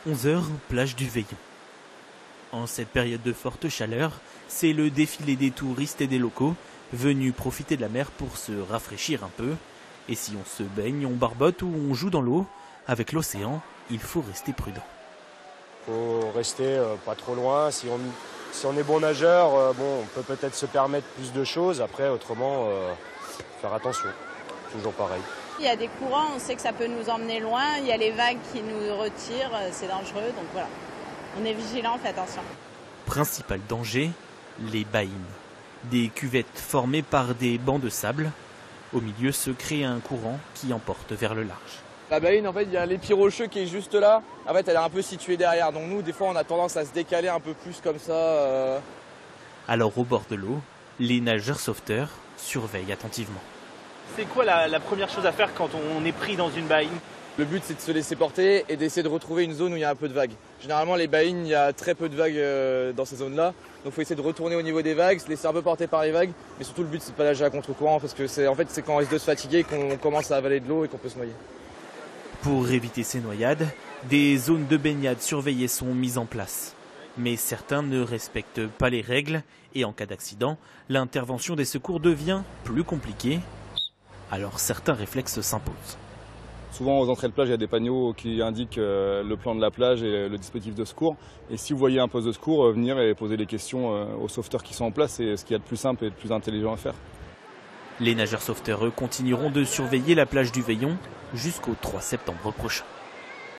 11 h, plage du Veillon. En cette période de forte chaleur, c'est le défilé des touristes et des locaux venus profiter de la mer pour se rafraîchir un peu. Et si on se baigne, on barbote ou on joue dans l'eau, avec l'océan, il faut rester prudent. Il faut rester pas trop loin. Si on est bon nageur, on peut peut-être se permettre plus de choses. Après, autrement, faire attention. Toujours pareil. Il y a des courants, on sait que ça peut nous emmener loin. Il y a les vagues qui nous retirent, c'est dangereux. Donc voilà, on est vigilant, on fait attention. Principal danger, les baïnes. Des cuvettes formées par des bancs de sable. Au milieu se crée un courant qui emporte vers le large. La baïne, en fait, il y a l'épi rocheux qui est juste là. En fait, elle est un peu située derrière. Donc nous, des fois, on a tendance à se décaler un peu plus comme ça. Alors au bord de l'eau, les nageurs sauveteurs surveillent attentivement. C'est quoi la première chose à faire quand on est pris dans une baïne? Le but, c'est de se laisser porter et d'essayer de retrouver une zone où il y a un peu de vagues. Généralement, les baïnes, il y a très peu de vagues dans ces zones-là. Donc il faut essayer de retourner au niveau des vagues, se laisser un peu porter par les vagues. Mais surtout, le but, c'est de pas nager à contre-courant parce que c'est quand on risque de se fatiguer qu'on commence à avaler de l'eau et qu'on peut se noyer. Pour éviter ces noyades, des zones de baignade surveillées sont mises en place. Mais certains ne respectent pas les règles et en cas d'accident, l'intervention des secours devient plus compliquée. Alors certains réflexes s'imposent. Souvent aux entrées de plage, il y a des panneaux qui indiquent le plan de la plage et le dispositif de secours. Et si vous voyez un poste de secours, venir et poser des questions aux sauveteurs qui sont en place, c'est ce qu'il y a de plus simple et de plus intelligent à faire. Les nageurs sauveteurs, eux, continueront de surveiller la plage du Veillon jusqu'au 3 septembre prochain.